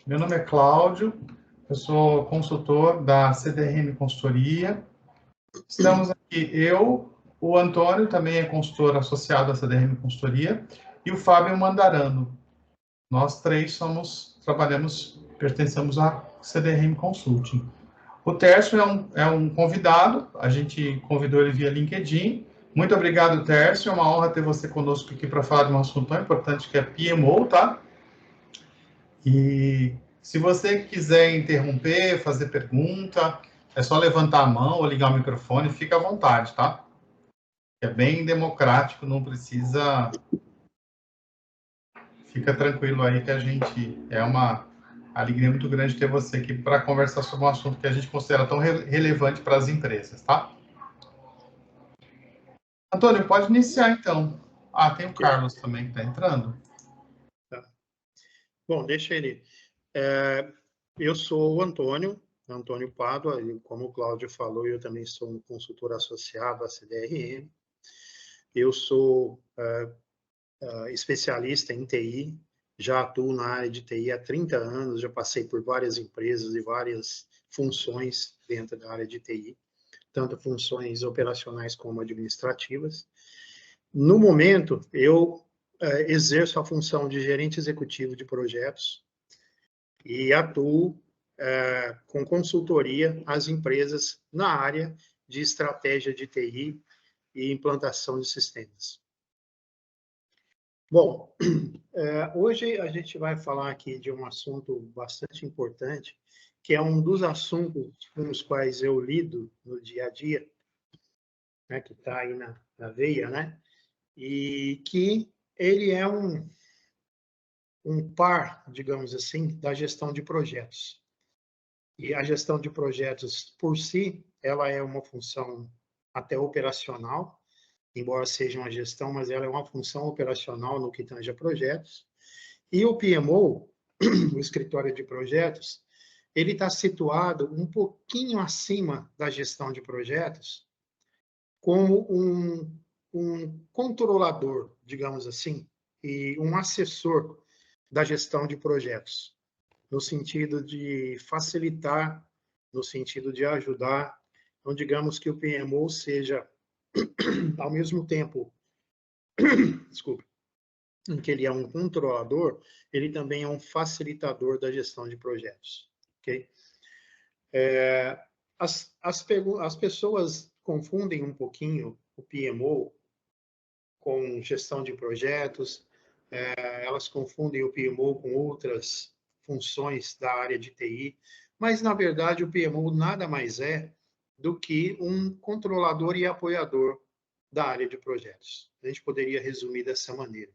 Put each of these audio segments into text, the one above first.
Meu nome é Cláudio, eu sou consultor da CDRM Consultoria. Estamos aqui, eu, o Antônio também é consultor associado à CDRM Consultoria, e o Fábio Mandarano. Nós três pertencemos à CDRM Consulting. O Tércio é um convidado, a gente convidou ele via LinkedIn. Muito obrigado, Tércio, é uma honra ter você conosco aqui para falar de um assunto tão importante que é PMO, tá? E se você quiser interromper, fazer pergunta, é só levantar a mão ou ligar o microfone, fica à vontade, tá? É bem democrático, não precisa... Fica tranquilo aí que a gente... É uma alegria muito grande ter você aqui para conversar sobre um assunto que a gente considera tão relevante para as empresas, tá? Antônio, pode iniciar então. Ah, tem o Carlos também que está entrando. Tá. Bom, deixa ele. Eu sou o Antônio Pádua, e como o Cláudio falou, eu também sou um consultor associado à CDRM. Eu sou especialista em TI, já atuo na área de TI há 30 anos, já passei por várias empresas e várias funções dentro da área de TI, tanto funções operacionais como administrativas. No momento, eu exerço a função de gerente executivo de projetos e atuo com consultoria às empresas na área de estratégia de TI e implantação de sistemas. Bom, hoje a gente vai falar aqui de um assunto bastante importante, que é um dos assuntos com os quais eu lido no dia a dia, né, que está aí na veia, né? E que ele é um par, digamos assim, da gestão de projetos. E a gestão de projetos, por si, ela é uma função até operacional, embora seja uma gestão, mas ela é uma função operacional no que tange a projetos. E o PMO, o escritório de projetos, ele está situado um pouquinho acima da gestão de projetos, como um controlador, digamos assim, e um assessor da gestão de projetos, no sentido de facilitar, no sentido de ajudar. Então, digamos que o PMO seja, ao mesmo tempo, desculpe, em que ele é um controlador, ele também é um facilitador da gestão de projetos. Ok? As pessoas confundem um pouquinho o PMO com gestão de projetos, elas confundem o PMO com outras funções da área de TI, mas, na verdade, o PMO nada mais é do que um controlador e apoiador da área de projetos. A gente poderia resumir dessa maneira.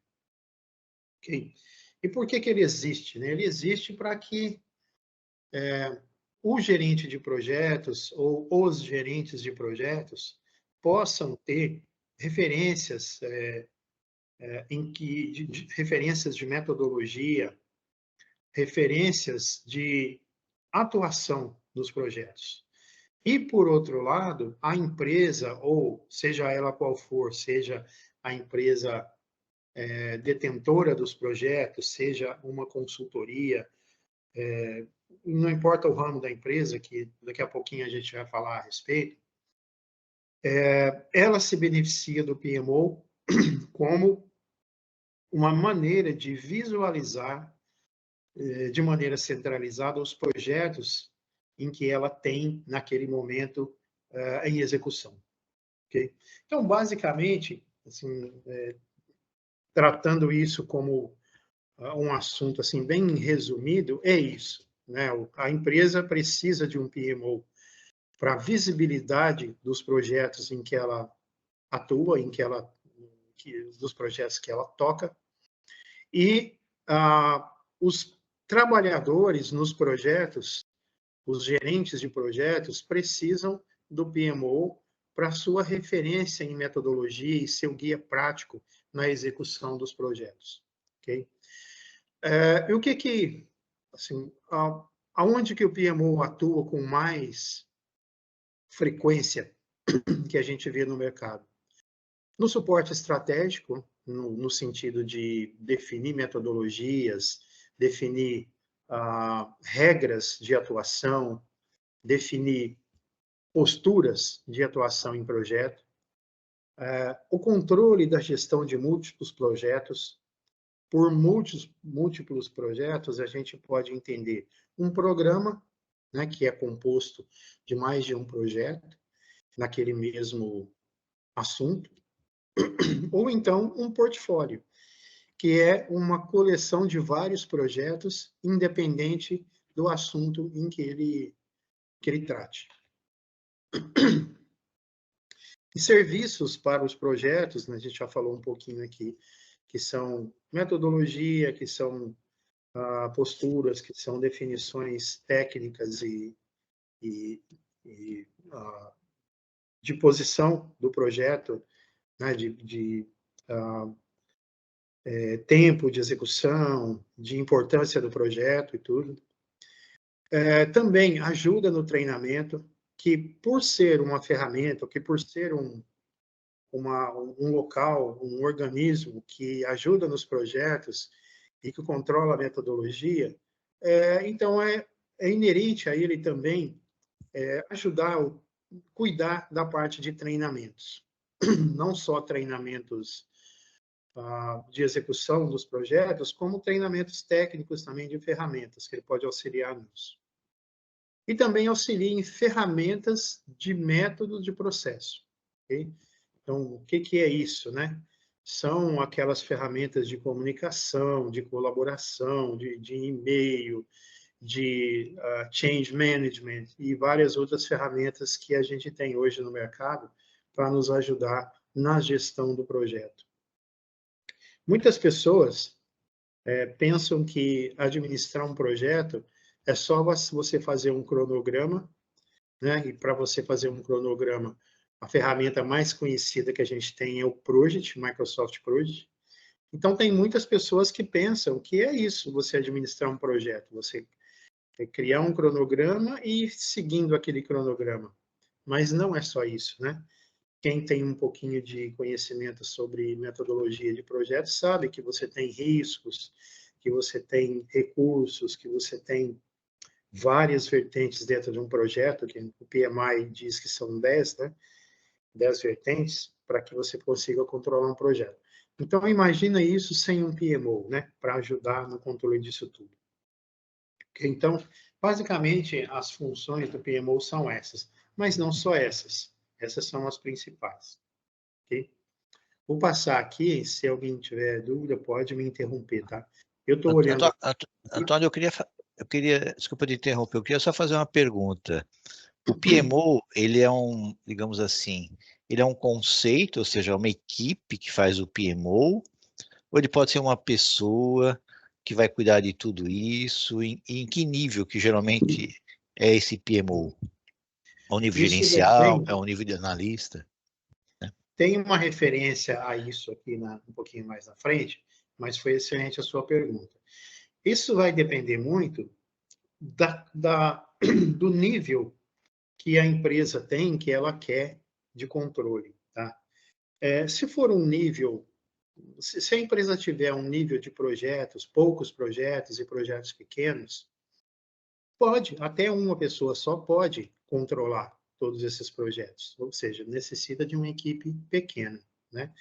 Okay? E por que ele existe? Né? Ele existe para que o gerente de projetos ou os gerentes de projetos possam ter referências referências de metodologia, referências de atuação dos projetos. E, por outro lado, a empresa, ou seja ela qual for, seja a empresa detentora dos projetos, seja uma consultoria, não importa o ramo da empresa, que daqui a pouquinho a gente vai falar a respeito, ela se beneficia do PMO como uma maneira de visualizar de maneira centralizada os projetos em que ela tem, naquele momento, em execução. Okay? Então, basicamente, assim, tratando isso como um assunto assim bem resumido, é isso. Né? A empresa precisa de um PMO para a visibilidade dos projetos em que ela atua, dos projetos que ela toca, e os trabalhadores nos projetos, os gerentes de projetos, precisam do PMO para sua referência em metodologia e seu guia prático na execução dos projetos. Okay? E o que assim, aonde que o PMO atua com mais frequência que a gente vê no mercado? No suporte estratégico, no sentido de definir metodologias, definir regras de atuação, definir posturas de atuação em projeto, o controle da gestão de múltiplos projetos. Por múltiplos projetos, a gente pode entender um programa, né, que é composto de mais de um projeto naquele mesmo assunto, ou então um portfólio, que é uma coleção de vários projetos, independente do assunto em que ele trate. E serviços para os projetos, né, a gente já falou um pouquinho aqui, que são metodologia, que são posturas, que são definições técnicas de posição do projeto, né, de tempo de execução, de importância do projeto e tudo. Também ajuda no treinamento, que por ser uma ferramenta, que por ser um local, um organismo que ajuda nos projetos e que controla a metodologia, então é inerente a ele também ajudar, cuidar da parte de treinamentos. Não só treinamentos de execução dos projetos, como treinamentos técnicos também de ferramentas, que ele pode auxiliar nisso. E também auxilia em ferramentas de método de processo. Okay? Então, o que é isso, né? São aquelas ferramentas de comunicação, de colaboração, de e-mail, de change management e várias outras ferramentas que a gente tem hoje no mercado para nos ajudar na gestão do projeto. Muitas pessoas pensam que administrar um projeto é só você fazer um cronograma, né? E para você fazer um cronograma, a ferramenta mais conhecida que a gente tem é o Project, Microsoft Project. Então, tem muitas pessoas que pensam que é isso, você administrar um projeto, você criar um cronograma e ir seguindo aquele cronograma. Mas não é só isso, né? Quem tem um pouquinho de conhecimento sobre metodologia de projetos sabe que você tem riscos, que você tem recursos, que você tem várias vertentes dentro de um projeto, que o PMI diz que são 10, né? 10 vertentes, para que você consiga controlar um projeto. Então, imagina isso sem um PMO, né? Para ajudar no controle disso tudo. Então, basicamente, as funções do PMO são essas, mas não só essas. Essas são as principais. Okay? Vou passar aqui, se alguém tiver dúvida, pode me interromper, tá? Eu estou olhando... Antônio, eu queria, desculpa te interromper, eu queria só fazer uma pergunta. O PMO, ele é digamos assim, ele é um conceito, ou seja, uma equipe que faz o PMO, ou ele pode ser uma pessoa que vai cuidar de tudo isso? Em que nível que geralmente é esse PMO? É um nível gerencial? É um nível de analista? Tem uma referência a isso aqui um pouquinho mais na frente, mas foi excelente a sua pergunta. Isso vai depender muito do nível que a empresa tem, que ela quer de controle. Tá? Se for um nível, se a empresa tiver um nível de projetos, poucos projetos e projetos pequenos, pode, até uma pessoa só pode controlar todos esses projetos, ou seja, necessita de uma equipe pequena, né?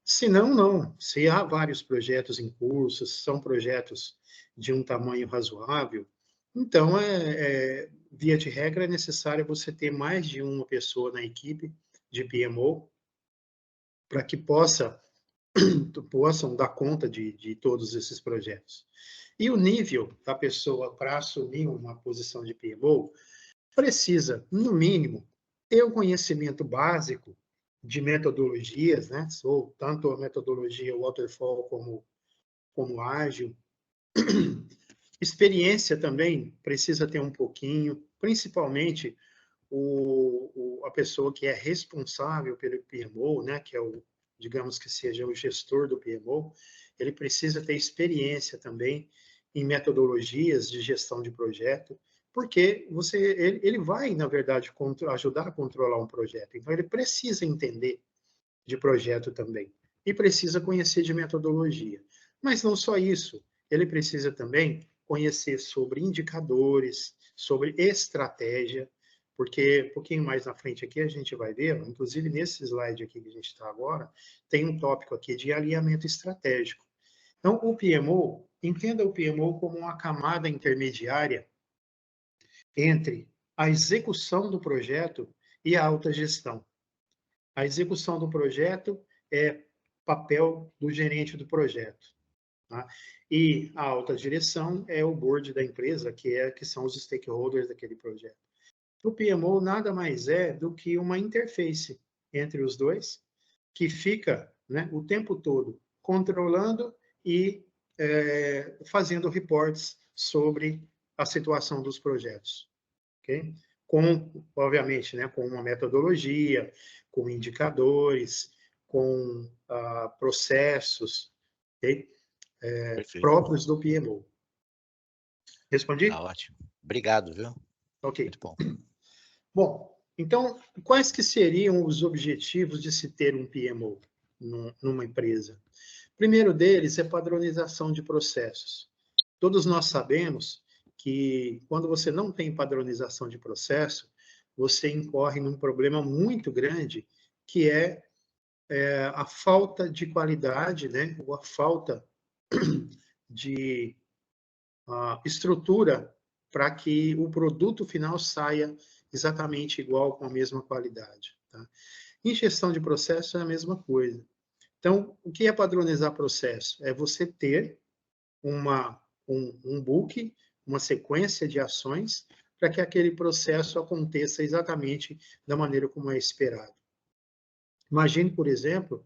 Se não, não. Se há vários projetos em curso, são projetos de um tamanho razoável, então, via de regra, é necessário você ter mais de uma pessoa na equipe de PMO para que possam dar conta de todos esses projetos. E o nível da pessoa para assumir uma posição de PMO precisa, no mínimo, ter o conhecimento básico de metodologias, né? Ou tanto a metodologia waterfall como ágil. Experiência também precisa ter um pouquinho, principalmente a pessoa que é responsável pelo PMO, né? Que é digamos que seja o gestor do PMO, ele precisa ter experiência também em metodologias de gestão de projeto, porque ele vai, na verdade, ajudar a controlar um projeto. Então, ele precisa entender de projeto também e precisa conhecer de metodologia. Mas não só isso, ele precisa também conhecer sobre indicadores, sobre estratégia, porque um pouquinho mais na frente aqui a gente vai ver, inclusive nesse slide aqui que a gente está agora, tem um tópico aqui de alinhamento estratégico. Então, o PMO, entenda o PMO como uma camada intermediária entre a execução do projeto e a alta gestão. A execução do projeto é papel do gerente do projeto, tá? E a alta direção é o board da empresa, que são os stakeholders daquele projeto. O PMO nada mais é do que uma interface entre os dois, que fica, né, o tempo todo controlando e fazendo reports sobre a situação dos projetos. Okay? Obviamente, né, com uma metodologia, com indicadores, com processos, okay? Próprios do PMO. Respondi? Tá ótimo. Obrigado, viu? Ok. Muito bom. Bom, então, quais que seriam os objetivos de se ter um PMO numa empresa? O primeiro deles é padronização de processos. Todos nós sabemos que quando você não tem padronização de processo, você incorre num problema muito grande, que é a falta de qualidade, né? Ou a falta de estrutura para que o produto final saia exatamente igual, com a mesma qualidade. Tá? Em gestão de processo é a mesma coisa. Então, o que é padronizar processo? É você ter um book, uma sequência de ações para que aquele processo aconteça exatamente da maneira como é esperado. Imagine, por exemplo,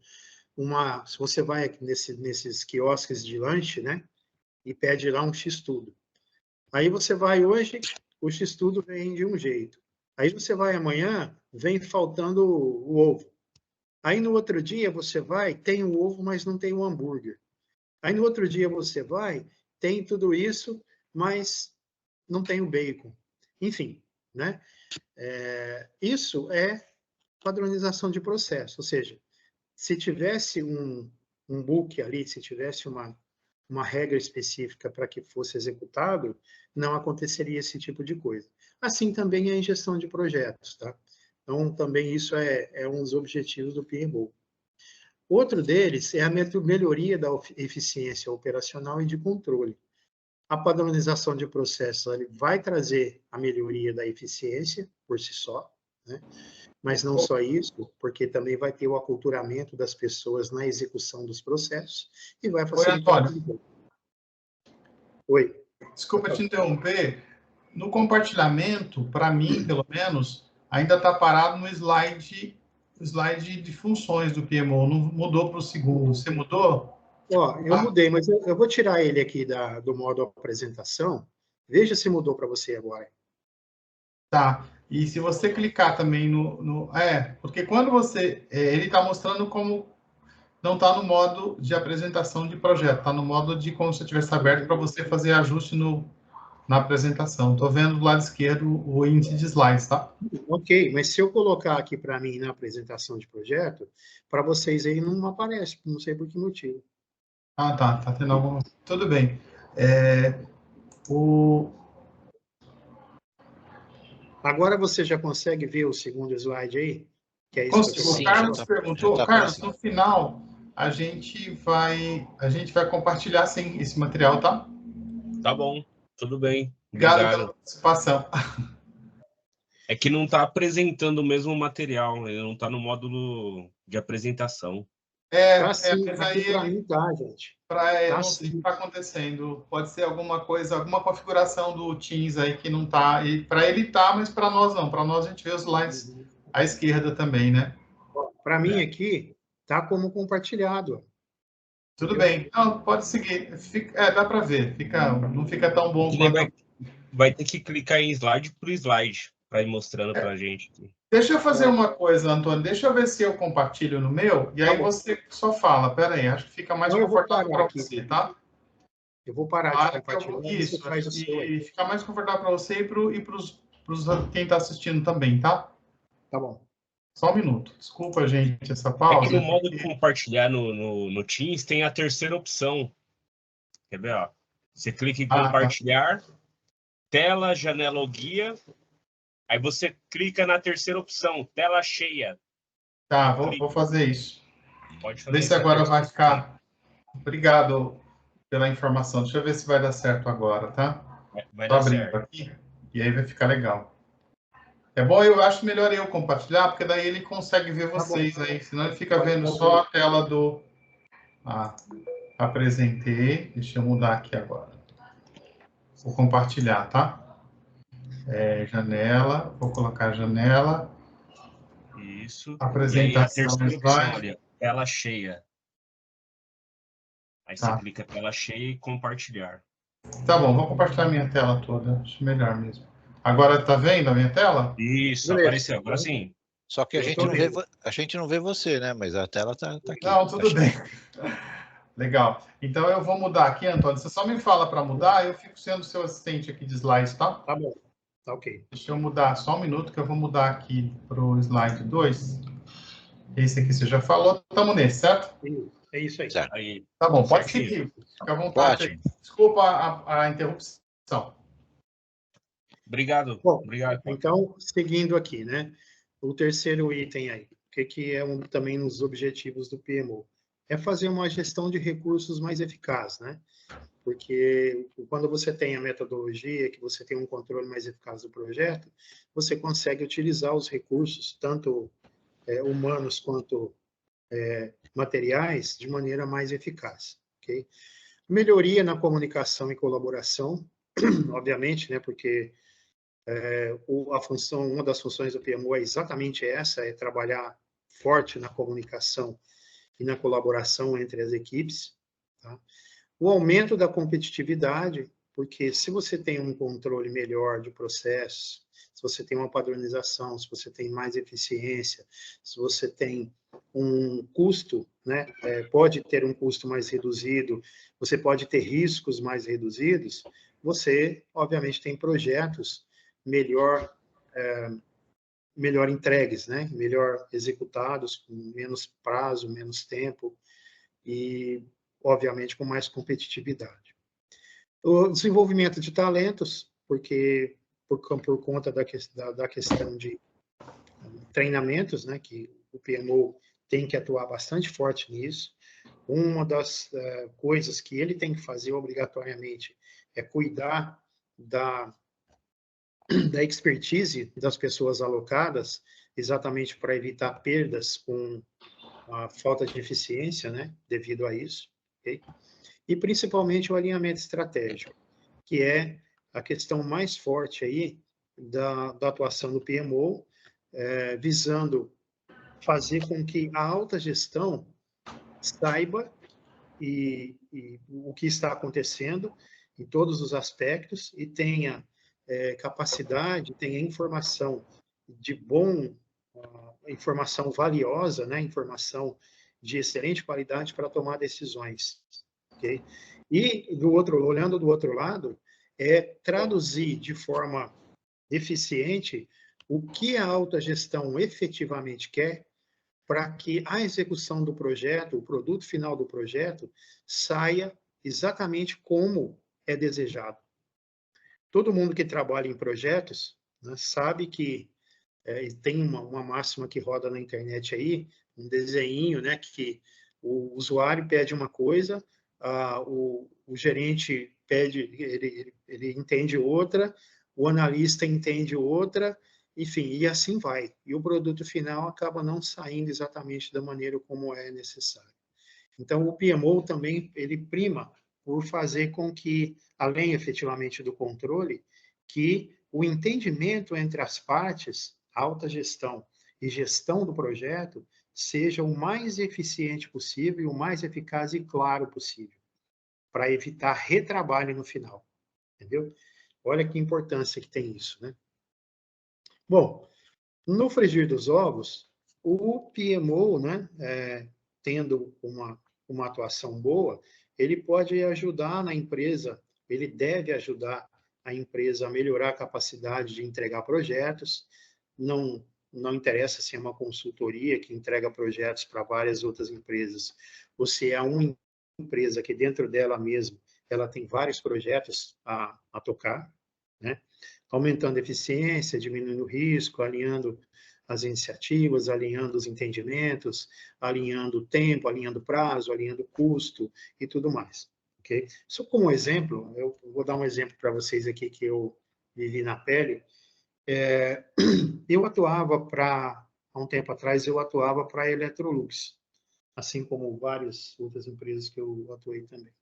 se você vai aqui nesses quiosques de lanche, né, e pede lá um X-tudo. Aí você vai hoje, o X-tudo vem de um jeito. Aí você vai amanhã, vem faltando o ovo. Aí no outro dia você vai, tem o ovo, mas não tem o hambúrguer. Aí no outro dia você vai, tem tudo isso, mas não tem o bacon. Enfim, né? Isso é padronização de processo. Ou seja, se tivesse um book ali, se tivesse uma regra específica para que fosse executado, não aconteceria esse tipo de coisa. Assim também é em gestão de projetos, tá? Então, também isso é um dos objetivos do PMO. Outro deles é a melhoria da eficiência operacional e de controle. A padronização de processos ele vai trazer a melhoria da eficiência por si só, né? Mas não só isso, porque também vai ter o aculturamento das pessoas na execução dos processos e vai facilitar. Oi, Antônio. Oi. Desculpa te interromper. No compartilhamento, para mim, pelo menos, ainda está parado no slide de funções do PMO. Não mudou para o segundo. Você mudou? Ó, eu mudei, mas eu vou tirar ele aqui do modo apresentação. Veja se mudou para você agora. Tá. E se você clicar também porque quando você... ele está mostrando como não está no modo de apresentação de projeto, está no modo de como se tivesse aberto para você fazer ajuste na apresentação. Estou vendo do lado esquerdo o índice de slides, tá? Ok, mas se eu colocar aqui para mim na apresentação de projeto, para vocês aí não aparece, não sei por que motivo. Ah, tá. Tá tendo alguma... Tudo bem. Agora você já consegue ver o segundo slide aí? Que é isso que eu O Carlos perguntou, tá Carlos, no final a gente vai compartilhar sim esse material, tá? Tá bom, tudo bem. Obrigado pela participação. É que não está apresentando o mesmo material, ele não está no módulo de apresentação. Mas aí para mim tá, gente. Não sei o que está acontecendo. Pode ser alguma coisa, alguma configuração do Teams aí que não está. Para ele tá, mas para nós não. Para nós a gente vê os slides à esquerda também, né? Para mim aqui tá como compartilhado. Tudo bem. Não, pode seguir. Dá para ver. Não fica tão bom quanto... Vai ter que clicar em slide por slide para ir mostrando para a gente. Deixa eu fazer uma coisa, Antônio. Deixa eu ver se eu compartilho no meu, e aí você só fala. Pera aí, acho que fica mais confortável para você, tá? Eu vou parar de compartilhar. Isso, e fica mais confortável para você e para quem está assistindo também, tá? Tá bom. Só um minuto. Desculpa, gente, essa pausa. É que no modo de compartilhar no Teams tem a terceira opção. Quer ver, ó? Você clica em tá. compartilhar, tela, janela ou guia. Aí você clica na terceira opção, tela cheia. Tá, vou fazer isso. Pode fazer Vê se isso. agora vai ficar. Obrigado pela informação. Deixa eu ver se vai dar certo agora, tá? Vai Tô dar abrindo certo. aqui e aí vai ficar legal. É bom, eu acho melhor eu compartilhar, porque daí ele consegue ver vocês aí, senão ele fica vendo só a tela do... Ah, apresentei. Deixa eu mudar aqui agora. Vou compartilhar, tá? Janela, vou colocar janela, Isso. E aí a apresentação, terceira opção slide. ali, ó, tela cheia. Aí você Tá. clica tela cheia e compartilhar. Tá bom, vou compartilhar minha tela toda. Acho melhor mesmo. Agora tá vendo a minha tela? Isso, Beleza. apareceu. Agora sim. Só que a Eu gente tô não vê, vendo. a gente não vê você, né? Mas a tela tá aqui. Não, Tá tudo bem. Legal. Então eu vou mudar aqui, Antônio. Você só me fala para mudar, eu fico sendo seu assistente aqui de slides, tá? Tá bom. Tá ok. Deixa eu mudar só um minuto, que eu vou mudar aqui para o slide 2. Esse aqui você já falou, estamos nesse, certo? É isso aí. certo. Aí, Tá bom, pode certinho. seguir. Fica à vontade. Ótimo. Desculpa a interrupção. Obrigado. Bom, Obrigado. então, seguindo aqui, né? O terceiro item aí, o que é também um dos objetivos do PMO? É fazer uma gestão de recursos mais eficaz, né? Porque quando você tem a metodologia, que você tem um controle mais eficaz do projeto, você consegue utilizar os recursos, tanto humanos quanto materiais, de maneira mais eficaz, ok? Melhoria na comunicação e colaboração, obviamente, né? Porque uma das funções do PMO é exatamente essa, é trabalhar forte na comunicação e na colaboração entre as equipes, tá? O aumento da competitividade, porque se você tem um controle melhor de processos, se você tem uma padronização, se você tem mais eficiência, se você tem um custo, né, pode ter um custo mais reduzido, você pode ter riscos mais reduzidos, você, obviamente, tem projetos melhor entregues, né? Melhor executados, com menos prazo, menos tempo e, obviamente, com mais competitividade. O desenvolvimento de talentos, porque por conta da questão de treinamentos, né? Que o PMO tem que atuar bastante forte nisso. Uma das coisas que ele tem que fazer obrigatoriamente é cuidar da expertise das pessoas alocadas, exatamente para evitar perdas com a falta de eficiência, né, devido a isso, okay? E principalmente o alinhamento estratégico, que é a questão mais forte aí da atuação do PMO, visando fazer com que a alta gestão saiba o que está acontecendo em todos os aspectos e tenha capacidade, tenha informação de informação valiosa, né? Informação de excelente qualidade para tomar decisões, ok? E olhando do outro lado, é traduzir de forma eficiente o que a alta gestão efetivamente quer para que a execução do projeto, o produto final do projeto, saia exatamente como é desejado. Todo mundo que trabalha em projetos, né, sabe que tem uma máxima que roda na internet aí, um desenho, né, que o usuário pede uma coisa, o gerente pede, ele entende outra, o analista entende outra, enfim, e assim vai. E o produto final acaba não saindo exatamente da maneira como é necessário. Então, o PMO também, ele prima por fazer com que, além efetivamente do controle, que o entendimento entre as partes, alta gestão e gestão do projeto, seja o mais eficiente possível, o mais eficaz e claro possível, para evitar retrabalho no final, entendeu? Olha que importância que tem isso, né? Bom, no frigir dos ovos, o PMO, né, tendo uma atuação boa, ele pode ajudar na empresa, ele deve ajudar a empresa a melhorar a capacidade de entregar projetos. Não interessa se é uma consultoria que entrega projetos para várias outras empresas, ou se é uma empresa que dentro dela mesma ela tem vários projetos a tocar, né? Aumentando a eficiência, diminuindo o risco, alinhando as iniciativas, alinhando os entendimentos, alinhando o tempo, alinhando o prazo, alinhando o custo e tudo mais. Okay? Só como exemplo, eu vou dar um exemplo para vocês aqui que eu vivi na pele. Eu atuava há um tempo atrás, eu atuava para a Electrolux, assim como várias outras empresas que eu atuei também.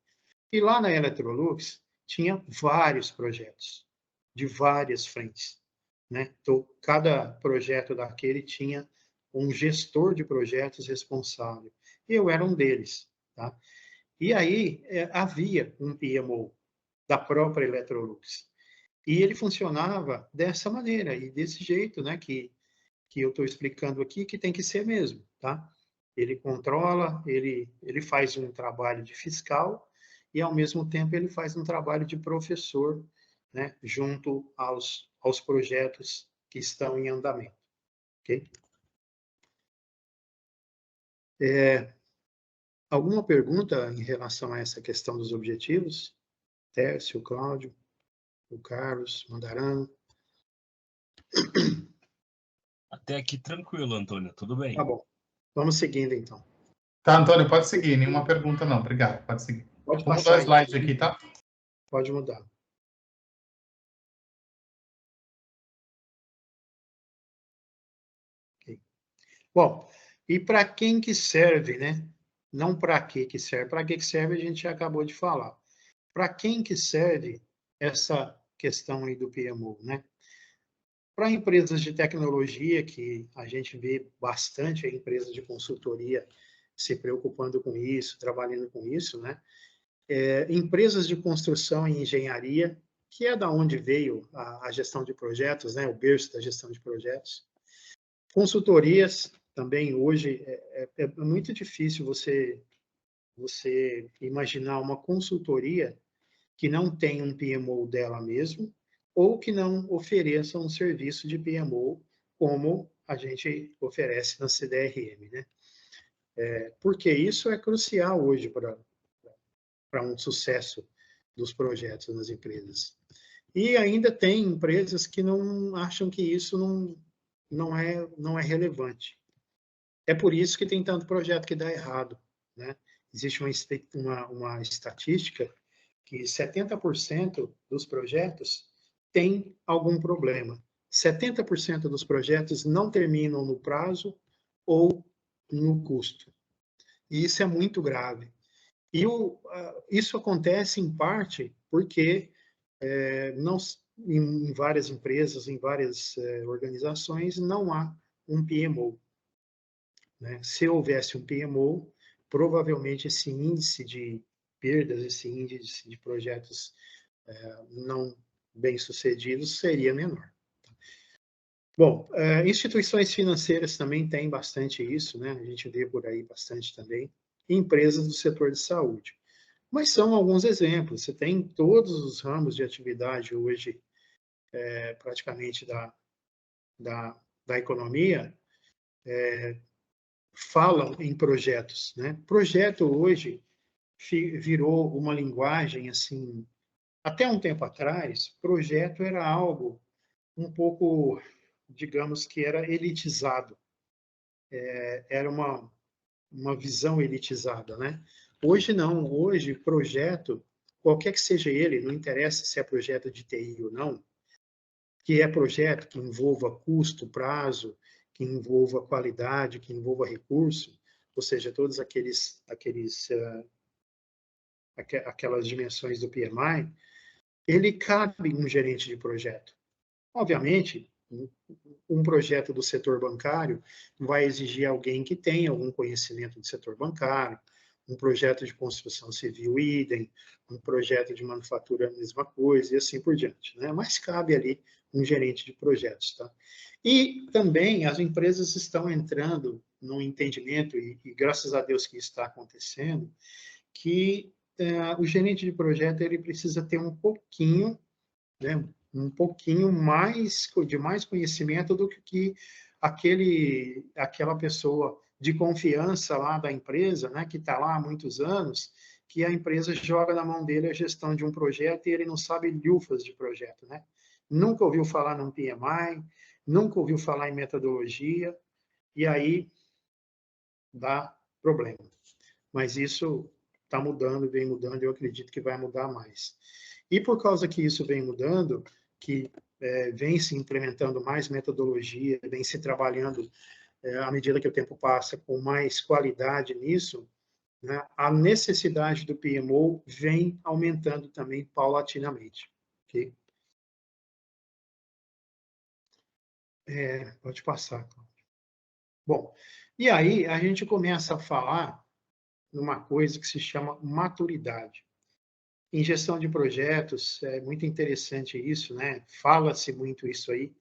E lá na Electrolux tinha vários projetos, de várias frentes, né? Então, cada projeto daquele tinha um gestor de projetos responsável. E eu era um deles, tá? E aí havia um PMO da própria Electrolux. E ele funcionava dessa maneira e desse jeito, né? Que eu estou explicando aqui, que tem que ser mesmo, tá? Ele controla, ele faz um trabalho de fiscal e, ao mesmo tempo, ele faz um trabalho de professor, né, junto aos projetos que estão em andamento, ok? Alguma pergunta em relação a essa questão dos objetivos? Tércio, Cláudio, o Carlos, Mandarano. Até aqui tranquilo, Antônio, tudo bem. Tá bom. Vamos seguindo, então. Tá, Antônio, pode seguir. Nenhuma pergunta, não. Obrigado. Pode seguir. Pode Vou passar, mudar o slide então. aqui, tá? Pode mudar. Okay. Bom, e para quem que serve, né? Não para que serve. Para que serve a gente já acabou de falar. Para quem que serve essa questão aí do PMO, né? Para empresas de tecnologia, que a gente vê bastante a empresas de consultoria se preocupando com isso, trabalhando com isso, né? Empresas de construção e engenharia, que é da onde veio a gestão de projetos, né? O berço da gestão de projetos. Consultorias, também hoje, é muito difícil você imaginar uma consultoria que não tem um PMO dela mesmo, ou que não ofereça um serviço de PMO como a gente oferece na CDRM, né? Porque isso é crucial hoje para um sucesso dos projetos nas empresas. E ainda tem empresas que não acham que isso não é relevante. É por isso que tem tanto projeto que dá errado, né? Existe uma estatística que 70% dos projetos tem algum problema. 70% dos projetos não terminam no prazo ou no custo. E isso é muito grave. E isso acontece, em parte, porque em várias empresas, em várias organizações, não há um PMO. Né? Se houvesse um PMO, provavelmente esse índice de perdas, esse índice de projetos não bem-sucedidos seria menor. Bom, instituições financeiras também têm bastante isso, né? A gente vê por aí bastante também. Empresas do setor de saúde. Mas são alguns exemplos. Você tem todos os ramos de atividade hoje, praticamente da economia, falam em projetos, né? Projeto hoje virou uma linguagem assim. Até um tempo atrás, projeto era algo um pouco, digamos que era elitizado. Era uma visão elitizada, né? Hoje não. Hoje, projeto, qualquer que seja ele, não interessa se é projeto de TI ou não, que é projeto que envolva custo, prazo, que envolva qualidade, que envolva recurso, ou seja, todos aquelas dimensões do PMI, ele cabe um gerente de projeto. Obviamente, um projeto do setor bancário vai exigir alguém que tenha algum conhecimento do setor bancário, um projeto de construção civil, idem, um projeto de manufatura, a mesma coisa, e assim por diante, né? Mas cabe ali um gerente de projetos, tá? E também as empresas estão entrando no entendimento, e graças a Deus que isso está acontecendo, que o gerente de projeto ele precisa ter um pouquinho, né, um pouquinho mais de mais conhecimento do que aquela pessoa de confiança lá da empresa, né, que está lá há muitos anos que a empresa joga na mão dele a gestão de um projeto e ele não sabe lhufas de projeto, né? Nunca ouviu falar num PMI, nunca ouviu falar em metodologia, e aí dá problema. Mas isso está mudando, vem mudando, e eu acredito que vai mudar mais. E por causa que isso vem mudando, que vem se implementando mais metodologia, vem se trabalhando, à medida que o tempo passa, com mais qualidade nisso, né, a necessidade do PMO vem aumentando também paulatinamente. Okay? Pode passar. Bom, e aí a gente começa a falar numa coisa que se chama maturidade. Em gestão de projetos, é muito interessante isso, né? Fala-se muito isso aí.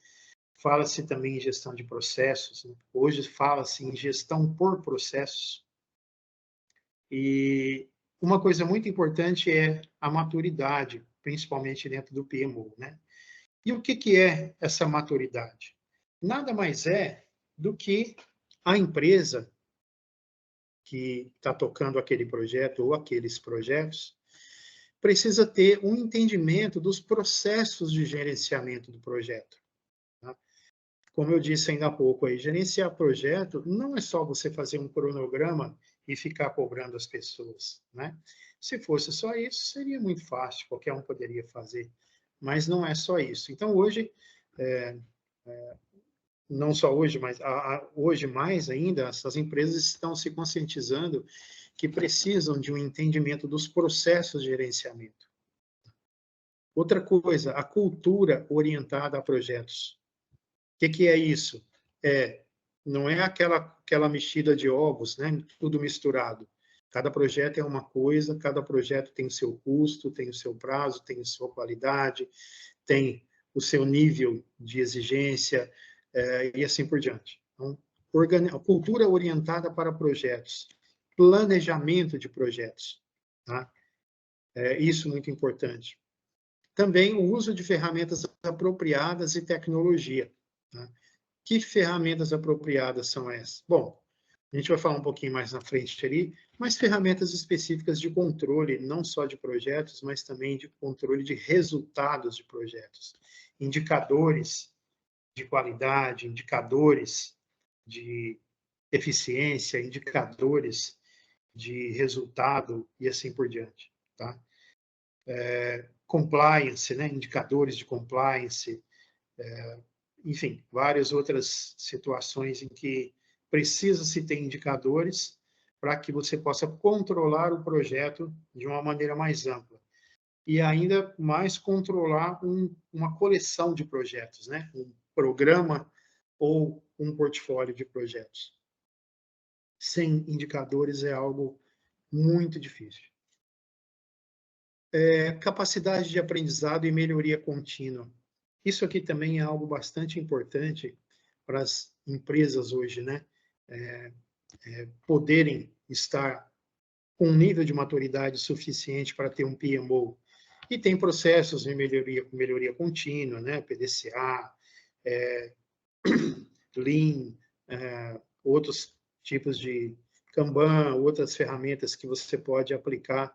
Fala-se também em gestão de processos. Né? Hoje fala-se em gestão por processos. E uma coisa muito importante é a maturidade, principalmente dentro do PMO, né? E o que é essa maturidade? Nada mais é do que a empresa que está tocando aquele projeto ou aqueles projetos precisa ter um entendimento dos processos de gerenciamento do projeto. Tá? Como eu disse ainda há pouco, aí, gerenciar projeto não é só você fazer um cronograma e ficar cobrando as pessoas. Né? Se fosse só isso, seria muito fácil, qualquer um poderia fazer. Mas não é só isso. Então, hoje, não só hoje, mas hoje mais ainda, essas empresas estão se conscientizando que precisam de um entendimento dos processos de gerenciamento. Outra coisa, a cultura orientada a projetos. O que é isso? Não é aquela mexida de ovos, né? Tudo misturado. Cada projeto é uma coisa, cada projeto tem o seu custo, tem o seu prazo, tem a sua qualidade, tem o seu nível de exigência, e assim por diante. Então, cultura orientada para projetos, planejamento de projetos. Tá? Isso é muito importante. Também o uso de ferramentas apropriadas e tecnologia. Tá? Que ferramentas apropriadas são essas? Bom, a gente vai falar um pouquinho mais na frente ali, mas ferramentas específicas de controle, não só de projetos, mas também de controle de resultados de projetos. Indicadores de qualidade, indicadores de eficiência, indicadores de resultado e assim por diante. Tá? Compliance, né? Indicadores de compliance, enfim, várias outras situações em que precisa-se ter indicadores para que você possa controlar o projeto de uma maneira mais ampla. E ainda mais controlar uma coleção de projetos, né? Um programa ou um portfólio de projetos. Sem indicadores é algo muito difícil. Capacidade de aprendizado e melhoria contínua. Isso aqui também é algo bastante importante para as empresas hoje, né? Poderem estar com um nível de maturidade suficiente para ter um PMO. E tem processos de melhoria contínua, né? PDCA, Lean, outros tipos de Kanban, outras ferramentas que você pode aplicar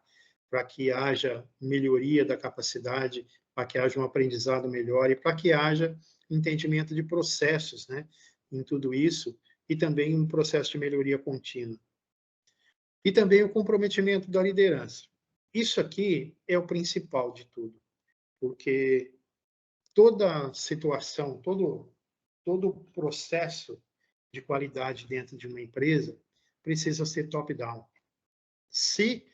para que haja melhoria da capacidade, para que haja um aprendizado melhor e para que haja entendimento de processos, né, em tudo isso, e também um processo de melhoria contínua. E também o comprometimento da liderança. Isso aqui é o principal de tudo, porque toda situação, todo processo de qualidade dentro de uma empresa precisa ser top-down. Se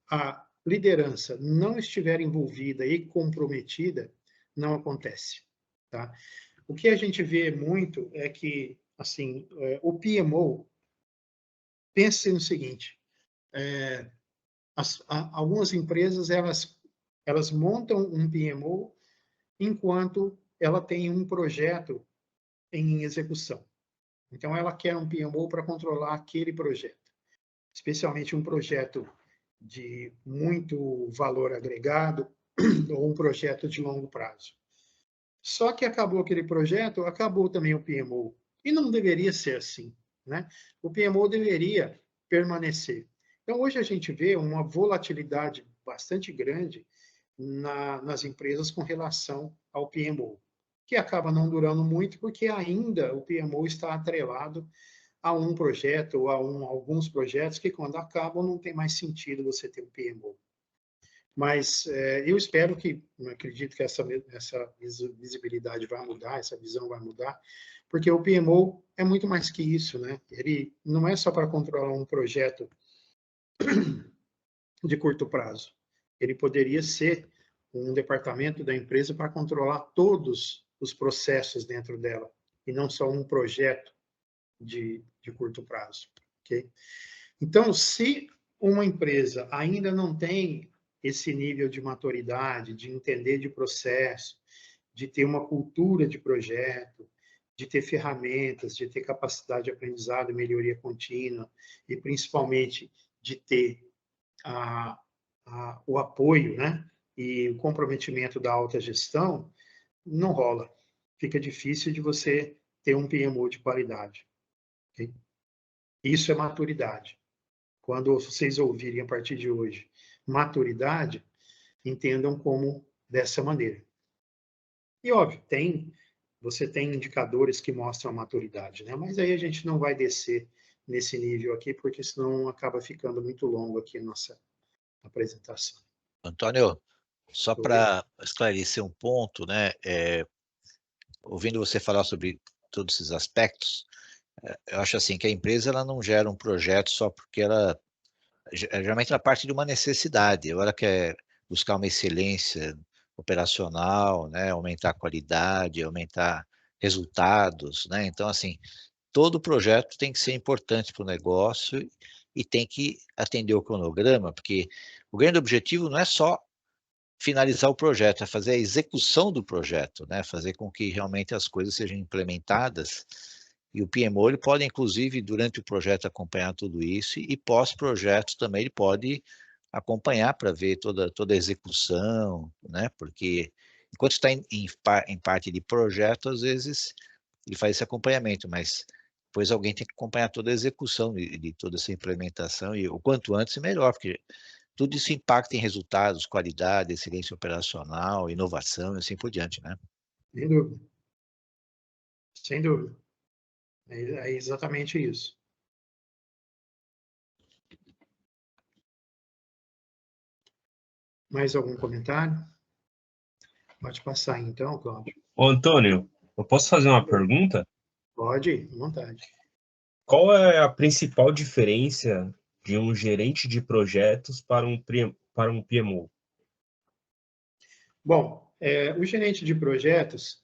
a liderança não estiver envolvida e comprometida, não acontece. Tá? O que a gente vê muito é que, assim, o PMO, pense no seguinte, algumas empresas, elas montam um PMO enquanto ela tem um projeto em execução. Então, ela quer um PMO para controlar aquele projeto, especialmente um projeto de muito valor agregado ou um projeto de longo prazo. Só que acabou aquele projeto, acabou também o PMO. E não deveria ser assim. Né? O PMO deveria permanecer. Então, hoje a gente vê uma volatilidade bastante grande nas empresas com relação ao PMO, que acaba não durando muito, porque ainda o PMO está atrelado a um projeto ou a alguns projetos que, quando acabam, não tem mais sentido você ter um PMO. Mas eu espero que, acredito que essa visibilidade vai mudar, essa visão vai mudar, porque o PMO é muito mais que isso, né? Ele não é só para controlar um projeto de curto prazo. Ele poderia ser um departamento da empresa para controlar todos os processos dentro dela, e não só um projeto de curto prazo. Okay? Então, se uma empresa ainda não tem esse nível de maturidade, de entender de processo, de ter uma cultura de projeto, de ter ferramentas, de ter capacidade de aprendizado e melhoria contínua, e principalmente de ter o apoio, né, e o comprometimento da alta gestão, não rola. Fica difícil de você ter um PMO de qualidade. Okay? Isso é maturidade. Quando vocês ouvirem a partir de hoje maturidade, entendam como dessa maneira. E óbvio, você tem indicadores que mostram a maturidade, né? Mas aí a gente não vai descer nesse nível aqui, porque senão acaba ficando muito longo aqui a nossa apresentação. Antônio, só para esclarecer um ponto, né? Ouvindo você falar sobre todos esses aspectos, eu acho assim que a empresa ela não gera um projeto só porque ela geralmente ela parte de uma necessidade, ela quer buscar uma excelência operacional, né? Aumentar a qualidade, aumentar resultados, né? Então assim, todo projeto tem que ser importante para o negócio e tem que atender o cronograma, porque o grande objetivo não é só finalizar o projeto, é fazer a execução do projeto, né? Fazer com que realmente as coisas sejam implementadas. E o PMO ele pode, inclusive, durante o projeto acompanhar tudo isso e pós-projeto também ele pode acompanhar para ver toda a execução, né? Porque enquanto está em parte de projeto, às vezes ele faz esse acompanhamento, mas depois alguém tem que acompanhar toda a execução de toda essa implementação e o quanto antes melhor, porque tudo isso impacta em resultados, qualidade, excelência operacional, inovação e assim por diante, né? Sem dúvida. Sem dúvida. É exatamente isso. Mais algum comentário? Pode passar então, Cláudio. Ô, Antônio, eu posso fazer uma pergunta? Pode, à vontade. Qual é a principal diferença de um gerente de projetos para um PMO? Bom, o gerente de projetos,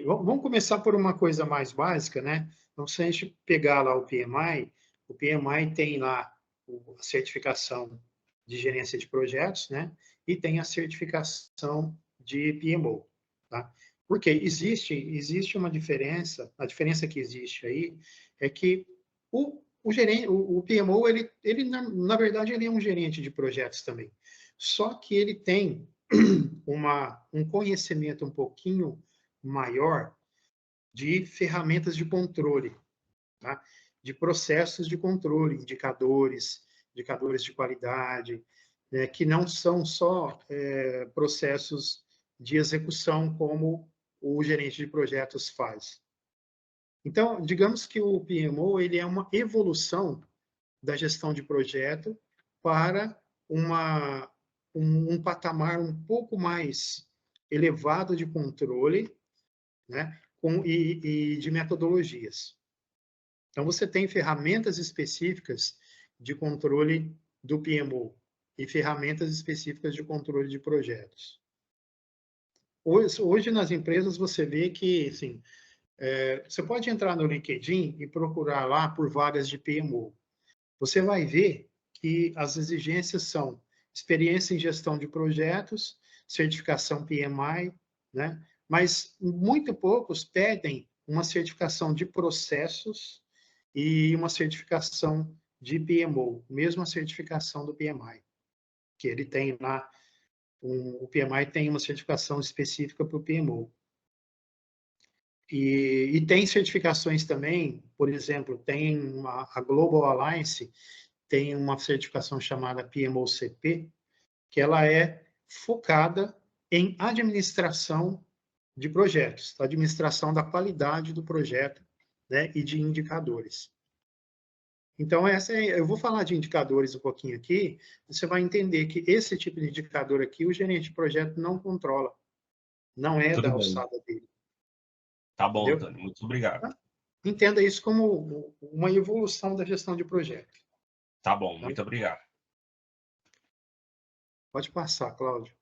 vamos começar por uma coisa mais básica, né? Então, se a gente pegar lá o PMI tem lá a certificação de gerência de projetos, né? E tem a certificação de PMO, tá? Porque existe uma diferença, a diferença que existe aí é que o gerente, o PMO, ele na verdade, ele é um gerente de projetos também. Só que ele tem um conhecimento um pouquinho maior de ferramentas de controle, tá? De processos de controle, indicadores de qualidade, né, que não são só processos de execução como o gerente de projetos faz. Então, digamos que o PMO ele é uma evolução da gestão de projeto para um patamar um pouco mais elevado de controle, né, e de metodologias. Então, você tem ferramentas específicas de controle do PMO e ferramentas específicas de controle de projetos. Hoje nas empresas, você vê que, assim, você pode entrar no LinkedIn e procurar lá por vagas de PMO. Você vai ver que as exigências são experiência em gestão de projetos, certificação PMI, né? Mas muito poucos pedem uma certificação de processos e uma certificação de PMO, mesmo a certificação do PMI, que ele tem lá, o PMI tem uma certificação específica para o PMO. E tem certificações também, por exemplo, tem a Global Alliance, tem uma certificação chamada PMO-CP, que ela é focada em administração de projetos, administração da qualidade do projeto, né, e de indicadores. Então, eu vou falar de indicadores um pouquinho aqui, você vai entender que esse tipo de indicador aqui, o gerente de projeto não controla, não é da alçada dele. Tá bom, entendeu? Antônio, muito obrigado. Entenda isso como uma evolução da gestão de projeto. Tá bom, muito obrigado. Pode passar, Cláudio.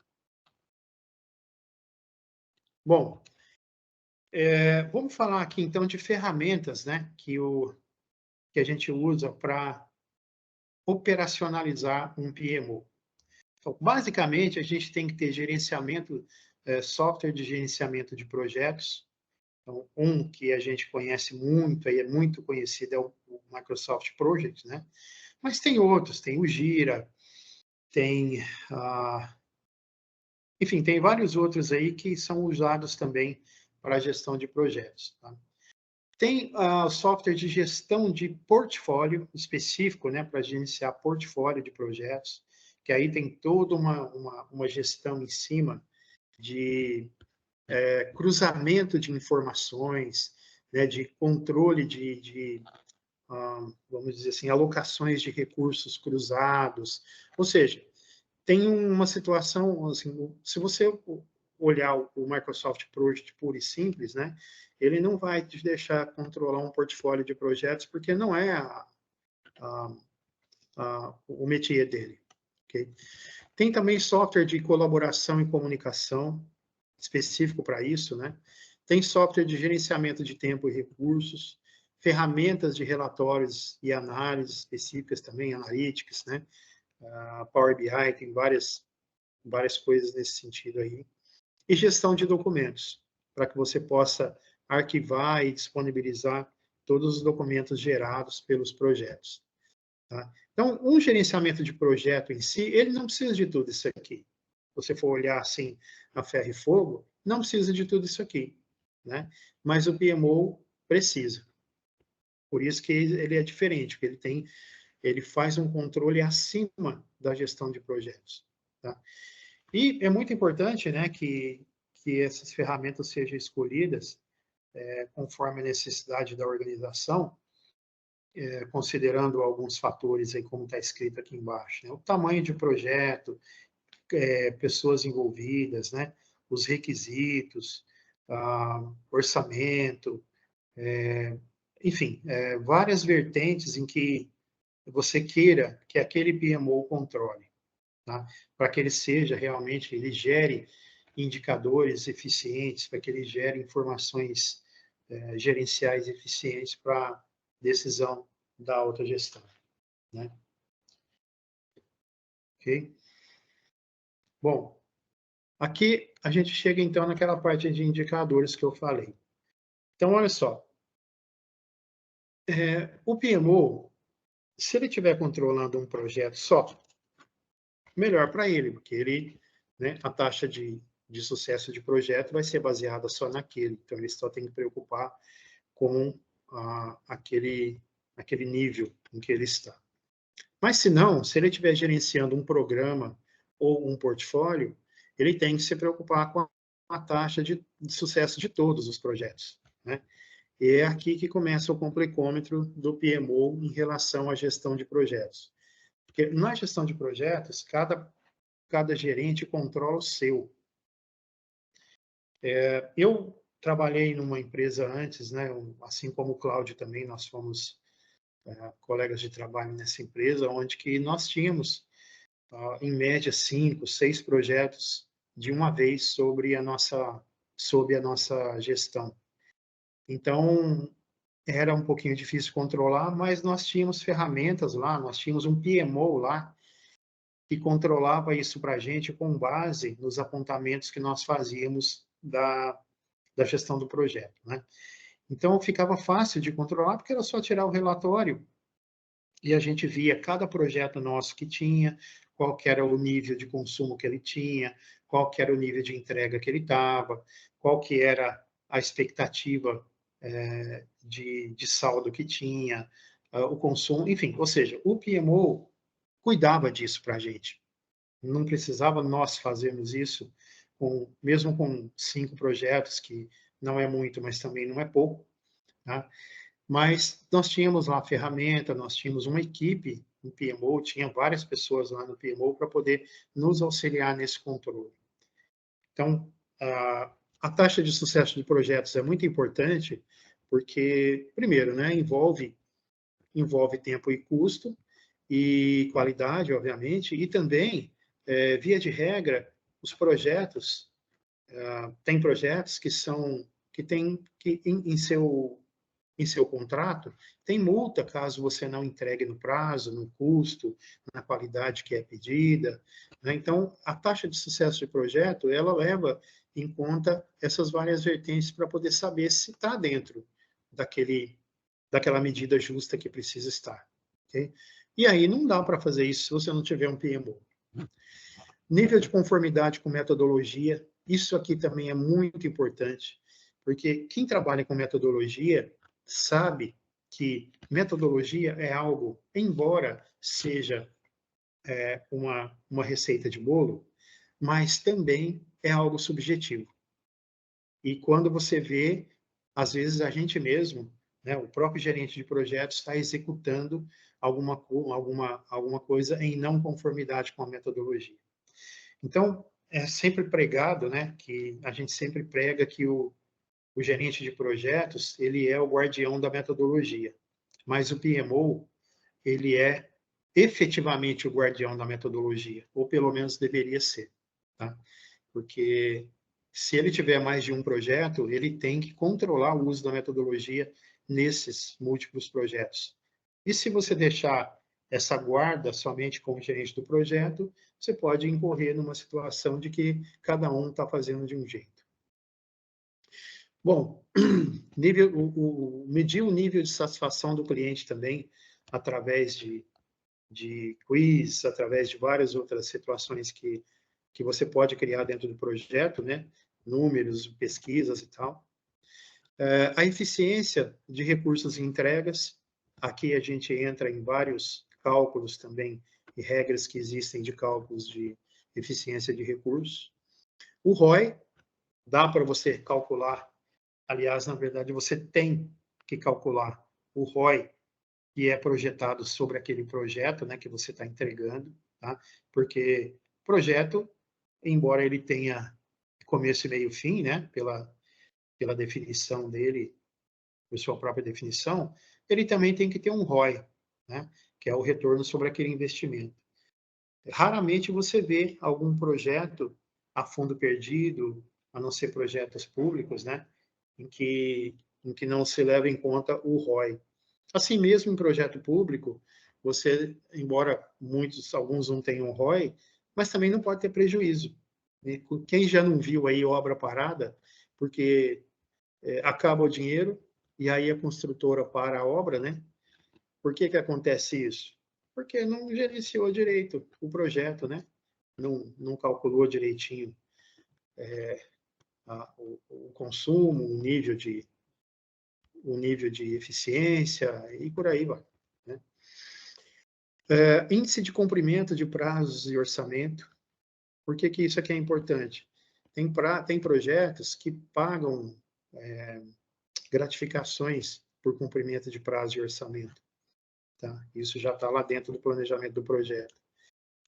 Bom, vamos falar aqui então de ferramentas, né, que a gente usa para operacionalizar um PMO. Então, basicamente, a gente tem que ter gerenciamento, software de gerenciamento de projetos. Então, um que a gente conhece muito, aí é muito conhecido, é o Microsoft Project, né? Mas tem outros, tem o Gira, tem, enfim, tem vários outros aí que são usados também para a gestão de projetos. Tá? Tem software de gestão de portfólio específico, né, para gerenciar portfólio de projetos, que aí tem toda uma gestão em cima de cruzamento de informações, né, de controle vamos dizer assim, alocações de recursos cruzados. Ou seja, tem uma situação, assim, se você olhar o Microsoft Project puro e simples, né, ele não vai te deixar controlar um portfólio de projetos, porque não é o métier dele. Okay? Tem também software de colaboração e comunicação, específico para isso, né? Tem software de gerenciamento de tempo e recursos, ferramentas de relatórios e análises específicas também, analytics, né? Power BI, tem várias coisas nesse sentido aí. E gestão de documentos, para que você possa arquivar e disponibilizar todos os documentos gerados pelos projetos. Tá? Então, um gerenciamento de projeto em si, ele não precisa de tudo isso aqui. Se você for olhar assim, a ferro e fogo, não precisa de tudo isso aqui. Né? Mas o PMO precisa. Por isso que ele é diferente, porque ele faz um controle acima da gestão de projetos. Tá? E é muito importante, né, que essas ferramentas sejam escolhidas conforme a necessidade da organização, considerando alguns fatores, aí, como está escrito aqui embaixo. Né? O tamanho de projeto, pessoas envolvidas, né? Os requisitos, orçamento, enfim, várias vertentes em que você queira que aquele PMO controle, tá? Para que ele seja realmente, ele gere indicadores eficientes, para que ele gere informações gerenciais eficientes para decisão da autogestão, né? Ok? Bom, aqui a gente chega então naquela parte de indicadores que eu falei. Então, olha só, o PMO, se ele estiver controlando um projeto só, melhor para ele, porque ele, né, a taxa de sucesso de projeto vai ser baseada só naquele. Então, ele só tem que preocupar com aquele nível em que ele está. Mas, se não, se ele estiver gerenciando um programa ou um portfólio, ele tem que se preocupar com a taxa de sucesso de todos os projetos. Né? E é aqui que começa o complicômetro do PMO em relação à gestão de projetos. Porque na gestão de projetos, cada gerente controla o seu. Eu trabalhei numa empresa antes, né, assim como o Cláudio também, nós fomos colegas de trabalho nessa empresa, onde que nós tínhamos, em média, 5, 6 projetos de uma vez sob a nossa gestão. Então, era um pouquinho difícil controlar, mas nós tínhamos ferramentas lá, nós tínhamos um PMO lá, que controlava isso para a gente com base nos apontamentos que nós fazíamos da gestão do projeto, né? Então, ficava fácil de controlar, porque era só tirar o relatório e a gente via cada projeto nosso que tinha, qual que era o nível de consumo que ele tinha, qual que era o nível de entrega que ele estava, qual que era a expectativa de saldo que tinha, o consumo, enfim, ou seja, o PMO cuidava disso para a gente. Não precisava nós fazermos isso, mesmo com 5 projetos, que não é muito, mas também não é pouco, tá? Mas nós tínhamos lá a ferramenta, nós tínhamos uma equipe no PMO, tinha várias pessoas lá no PMO para poder nos auxiliar nesse controle. Então, a taxa de sucesso de projetos é muito importante, porque, primeiro, né, envolve tempo e custo, e qualidade, obviamente, e também, via de regra, os projetos, tem projetos que têm, que em seu contrato, tem multa caso você não entregue no prazo, no custo, na qualidade que é pedida, né? Então, a taxa de sucesso de projeto, ela leva em conta essas várias vertentes para poder saber se está dentro daquela medida justa que precisa estar. Okay? E aí não dá para fazer isso se você não tiver um PMO. Nível de conformidade com metodologia, isso aqui também é muito importante, porque quem trabalha com metodologia sabe que metodologia é algo, embora seja uma receita de bolo, mas também é algo subjetivo. E quando você vê, às vezes a gente mesmo, né, o próprio gerente de projetos está executando alguma coisa em não conformidade com a metodologia. Então, é sempre pregado, né, que a gente sempre prega que o gerente de projetos, ele é o guardião da metodologia, mas o PMO, ele é efetivamente o guardião da metodologia, ou pelo menos deveria ser, tá? Porque se ele tiver mais de um projeto, ele tem que controlar o uso da metodologia nesses múltiplos projetos. E se você deixar essa guarda somente com o gerente do projeto, você pode incorrer numa situação de que cada um está fazendo de um jeito. Bom, medir o nível de satisfação do cliente também, através de quiz, através de várias outras situações que você pode criar dentro do projeto, né? Números, pesquisas e tal. A eficiência de recursos e entregas, aqui a gente entra em vários cálculos também e regras que existem de cálculos de eficiência de recursos. O ROI, dá para você calcular, aliás, na verdade, você tem que calcular o ROI que é projetado sobre aquele projeto, né, que você está entregando, tá? Porque projeto, embora ele tenha começo, meio e fim, né, pela definição dele, por sua própria definição, ele também tem que ter um ROI, né, que é o retorno sobre aquele investimento. Raramente você vê algum projeto a fundo perdido, a não ser projetos públicos, né, em que não se leva em conta o ROI. Assim mesmo, em projeto público, você, embora alguns não tenham ROI, mas também não pode ter prejuízo. E quem já não viu aí obra parada, porque acaba o dinheiro e aí a construtora para a obra, né? Por que que acontece isso? Porque não gerenciou direito o projeto, né? Não calculou direitinho o consumo, o nível de eficiência e por aí vai, né? Índice de cumprimento de prazos e orçamento. Por que que isso aqui é importante? Tem projetos que pagam gratificações por cumprimento de prazo e orçamento. Tá? Isso já está lá dentro do planejamento do projeto.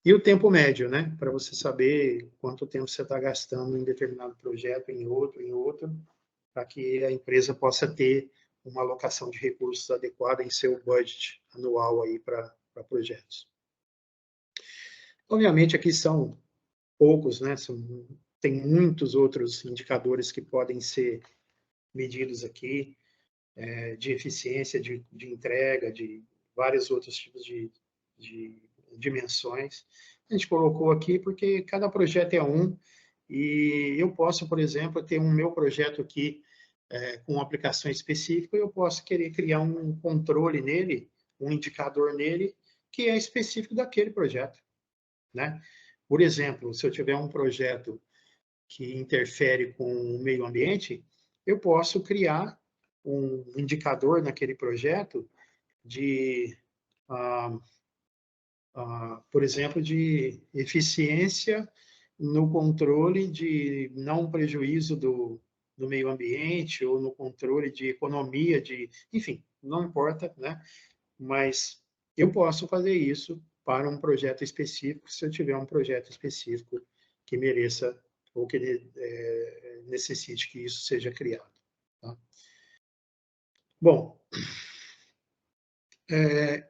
E o tempo médio, né? Para você saber quanto tempo você está gastando em determinado projeto, em outro, para que a empresa possa ter uma alocação de recursos adequada em seu budget anual aí para projetos. Obviamente, aqui são poucos, né? Tem muitos outros indicadores que podem ser medidos aqui, de eficiência, de entrega, de vários outros tipos de dimensões. A gente colocou aqui porque cada projeto é um, e eu posso, por exemplo, ter um meu projeto aqui com uma aplicação específica, e eu posso querer criar um controle nele, um indicador nele, que é específico daquele projeto, né? Por exemplo, se eu tiver um projeto que interfere com o meio ambiente, eu posso criar um indicador naquele projeto de por exemplo, de eficiência no controle de não prejuízo do meio ambiente ou no controle de economia, enfim, não importa, né? Mas eu posso fazer isso para um projeto específico, se eu tiver um projeto específico que mereça ou que necessite que isso seja criado. Tá? Bom,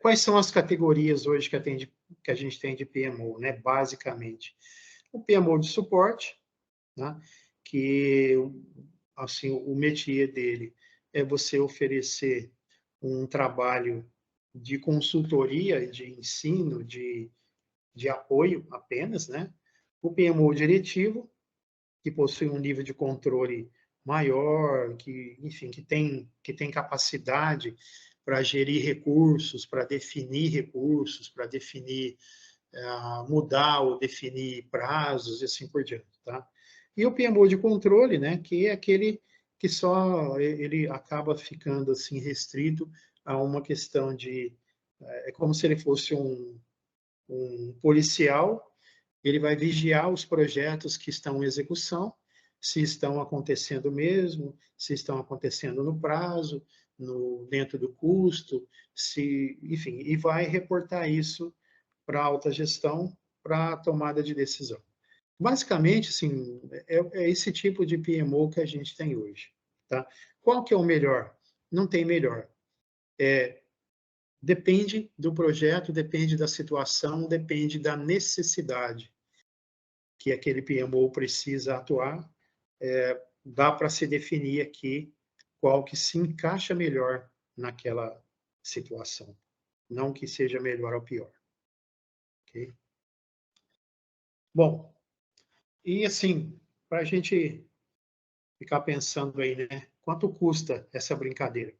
quais são as categorias hoje que a gente tem de PMO, né? Basicamente, o PMO de suporte, né? Que assim, o métier dele é você oferecer um trabalho de consultoria, de ensino, de apoio apenas, né? O PMO diretivo, que possui um nível de controle maior, que, enfim, que tem capacidade para gerir recursos, para definir, mudar ou definir prazos e assim por diante, tá? E o PMO de controle, né, que é aquele que só ele acaba ficando assim restrito a uma questão de é como se ele fosse um policial, ele vai vigiar os projetos que estão em execução, se estão acontecendo mesmo, se estão acontecendo no prazo, dentro do custo, enfim, e vai reportar isso para a alta gestão, para a tomada de decisão. Basicamente, assim, é esse tipo de PMO que a gente tem hoje. Tá? Qual que é o melhor? Não tem melhor. Depende do projeto, depende da situação, depende da necessidade que aquele PMO precisa atuar. Dá para se definir aqui qual que se encaixa melhor naquela situação. Não que seja melhor ou pior. Okay? Bom, e assim, para a gente ficar pensando aí, né? Quanto custa essa brincadeira?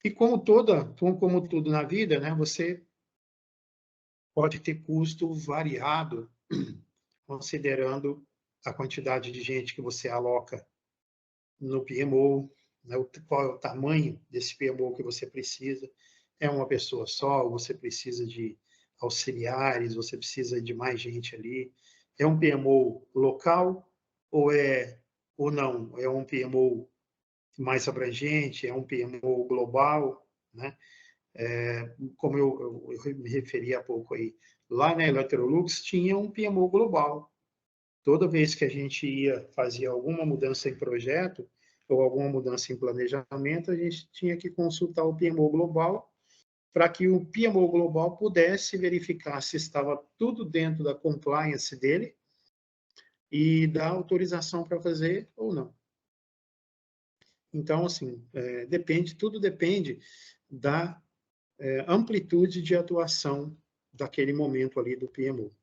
E como tudo na vida, né? Você pode ter custo variado, considerando a quantidade de gente que você aloca no PMO, né? Qual é o tamanho desse PMO que você precisa. É uma pessoa só, ou você precisa de auxiliares, você precisa de mais gente ali. É um PMO local ou não? É um PMO mais abrangente, é um PMO global, né? Como eu me referi há pouco aí, lá na Electrolux tinha um PMO global. Toda vez que a gente ia fazer alguma mudança em projeto ou alguma mudança em planejamento, a gente tinha que consultar o PMO global para que o PMO global pudesse verificar se estava tudo dentro da compliance dele e dar autorização para fazer ou não. Então, assim, tudo depende da amplitude de atuação daquele momento ali do PMO.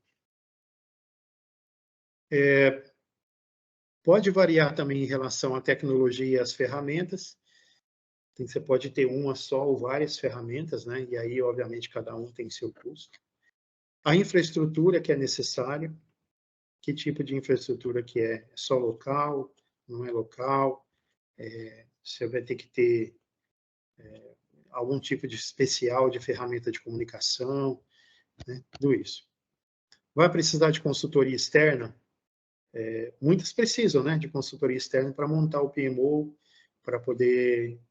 Pode variar também em relação à tecnologia e às ferramentas. Você pode ter uma só ou várias ferramentas, né? E aí, obviamente, cada um tem seu custo. A infraestrutura que é necessária, que tipo de infraestrutura que é? É só local, não é local? Você vai ter que ter algum tipo de especial de ferramenta de comunicação, né? Tudo isso. Vai precisar de consultoria externa? Muitas precisam, né, de consultoria externa para montar o PMO, para poder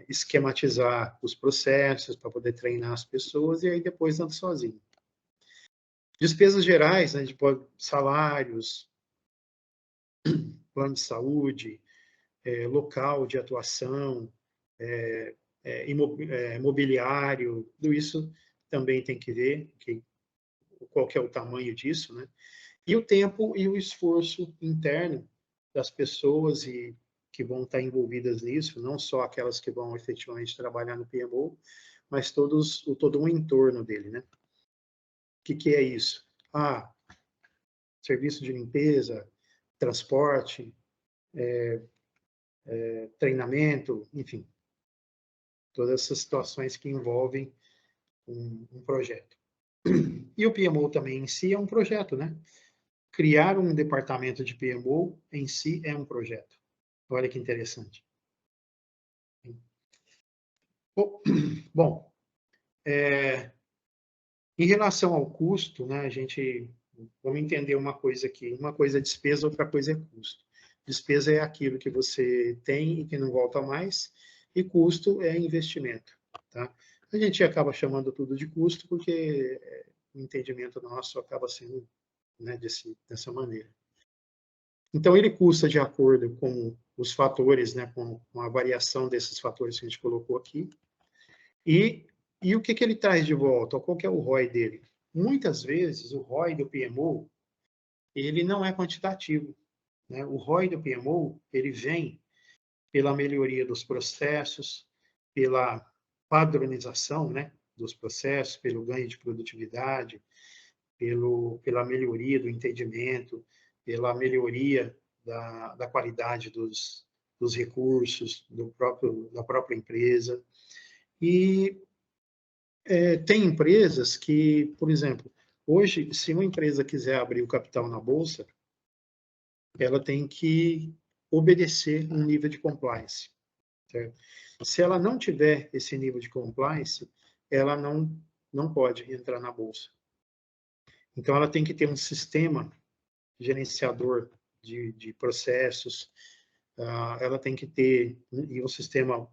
esquematizar os processos, para poder treinar as pessoas e aí depois anda sozinho. Despesas gerais, né, de salários, plano de saúde, local de atuação, imobiliário, tudo isso também tem que ver qual que é o tamanho disso, né? E o tempo e o esforço interno das pessoas que vão estar envolvidas nisso, não só aquelas que vão efetivamente trabalhar no PMO, mas todo um entorno dele, né? O que é isso? Serviço de limpeza, transporte, treinamento, enfim, todas essas situações que envolvem um projeto. E o PMO também em si é um projeto, né? Criar um departamento de PMO em si é um projeto. Olha que interessante. Bom, em relação ao custo, né, vamos entender uma coisa aqui. Uma coisa é despesa, outra coisa é custo. Despesa é aquilo que você tem e que não volta mais, e custo é investimento, tá? A gente acaba chamando tudo de custo porque o entendimento nosso acaba sendo, né, dessa maneira. Então, ele custa de acordo com os fatores, né, com a variação desses fatores que a gente colocou aqui. E o que ele traz de volta? Qual que é o ROI dele? Muitas vezes, o ROI do PMO, ele não é quantitativo, né? O ROI do PMO, ele vem pela melhoria dos processos, pela padronização, né, dos processos, pelo ganho de produtividade, pela melhoria do entendimento, pela melhoria da qualidade dos recursos da própria empresa. E tem empresas que, por exemplo, hoje, se uma empresa quiser abrir o capital na Bolsa, ela tem que obedecer um nível de compliance. Certo? Se ela não tiver esse nível de compliance, ela não pode entrar na Bolsa. Então, ela tem que ter um sistema gerenciador de processos, ela tem que ter, e um sistema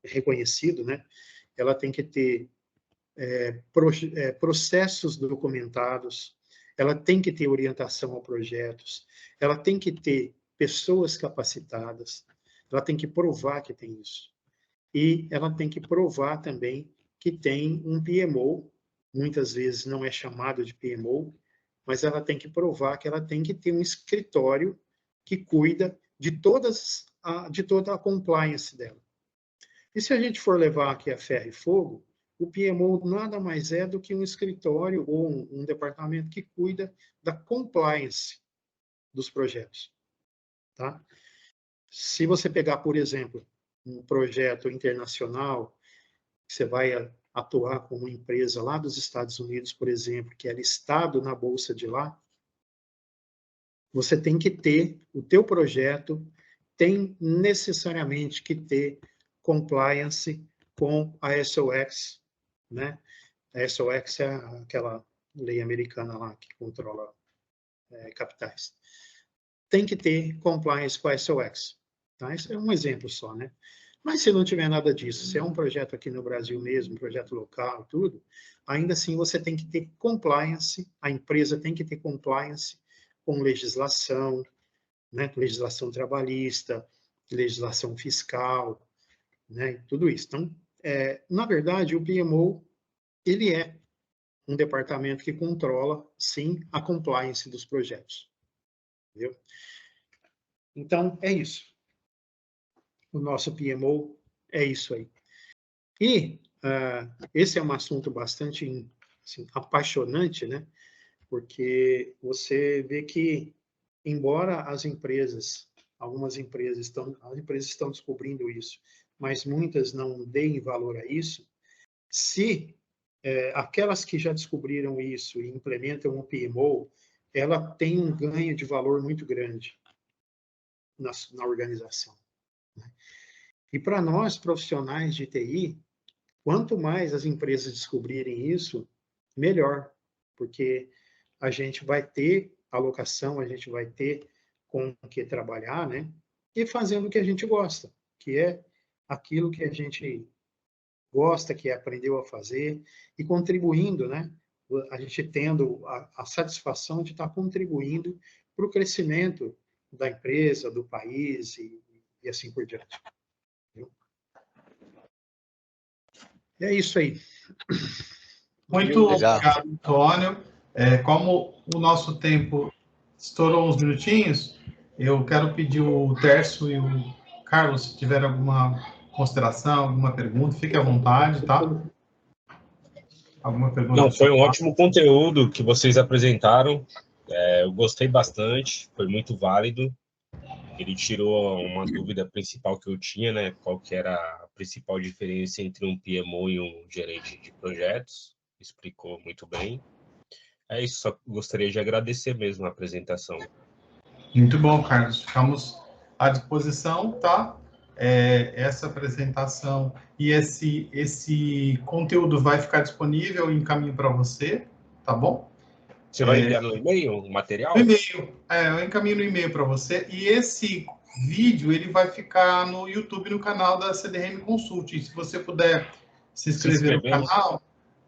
reconhecido, né? Ela tem que ter processos documentados, ela tem que ter orientação a projetos, ela tem que ter pessoas capacitadas, ela tem que provar que tem isso. E ela tem que provar também que tem um PMO, muitas vezes não é chamado de PMO, mas ela tem que provar que ela tem que ter um escritório que cuida de toda a compliance dela. E se a gente for levar aqui a ferro e fogo, o PMO nada mais é do que um escritório ou um departamento que cuida da compliance dos projetos. Tá? Se você pegar, por exemplo, um projeto internacional, você vai atuar com uma empresa lá dos Estados Unidos, por exemplo, que é listado na bolsa de lá, você tem que ter, o teu projeto tem necessariamente que ter compliance com a SOX, né? A SOX é aquela lei americana lá que controla capitais. Tem que ter compliance com a SOX. Tá? Isso é um exemplo só, né? Mas se não tiver nada disso, se é um projeto aqui no Brasil mesmo, um projeto local, tudo, ainda assim você tem que ter compliance, a empresa tem que ter compliance com legislação, né? Legislação trabalhista, legislação fiscal, né? Tudo isso. Então, na verdade, o PMO, ele é um departamento que controla, sim, a compliance dos projetos. Entendeu? Então, é isso. O nosso PMO é isso aí. E esse é um assunto bastante assim, apaixonante, né? Porque você vê que, embora algumas empresas estão descobrindo isso, mas muitas não deem valor a isso, se aquelas que já descobriram isso e implementam o PMO, ela tem um ganho de valor muito grande na organização. Né? E para nós, profissionais de TI, quanto mais as empresas descobrirem isso, melhor, porque a gente vai ter alocação, a gente vai ter com o que trabalhar, né? E fazendo o que a gente gosta, que é aquilo que a gente gosta, que aprendeu a fazer, e contribuindo, né? A gente tendo a satisfação de estar contribuindo para o crescimento da empresa, do país e assim por diante. E é isso aí. Muito obrigado, Antônio. Como o nosso tempo estourou uns minutinhos, eu quero pedir o Tércio e o Carlos, se tiver alguma consideração, alguma pergunta, fique à vontade, tá? Alguma pergunta? Não, foi um ótimo conteúdo que vocês apresentaram. Eu gostei bastante, foi muito válido. Ele tirou uma dúvida principal que eu tinha, né? Qual que era a principal diferença entre um PMO e um gerente de projetos. Explicou muito bem. É isso, só gostaria de agradecer mesmo a apresentação. Muito bom, Carlos. Ficamos à disposição, tá? essa apresentação e esse conteúdo vai ficar disponível em caminho para você, tá bom? Você vai enviar no e-mail o material? No e-mail, eu encaminho no e-mail para você, e esse vídeo ele vai ficar no YouTube, no canal da CDRM Consult. E se você puder se inscrever no canal,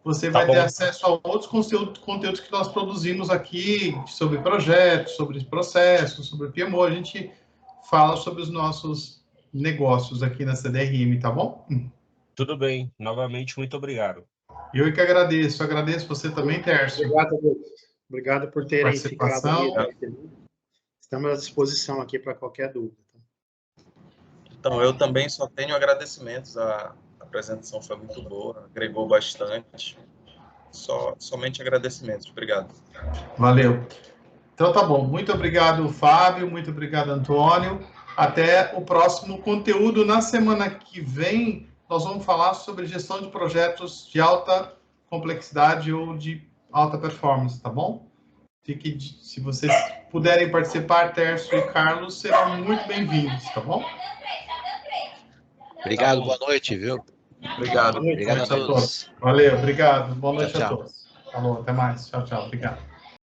você vai ter acesso a outros conteúdos que nós produzimos aqui, sobre projetos, sobre processos, sobre PMO. A gente fala sobre os nossos negócios aqui na CDRM, tá bom? Tudo bem. Novamente, muito obrigado. Eu que agradeço. Agradeço você também, Tércio. Obrigado por terem ficado aí. Estamos à disposição aqui para qualquer dúvida. Então, eu também só tenho agradecimentos. A apresentação foi muito boa, agregou bastante. Somente agradecimentos. Obrigado. Valeu. Então tá bom. Muito obrigado, Fábio. Muito obrigado, Antônio. Até o próximo conteúdo. Na semana que vem, nós vamos falar sobre gestão de projetos de alta complexidade ou de alta performance, tá bom? Se vocês puderem participar, Tércio e Carlos serão muito bem-vindos, tá bom? Obrigado, boa noite, viu? Obrigado. Obrigado a todos. Valeu, obrigado. Boa noite a todos. Falou, até mais. Tchau, tchau. Obrigado.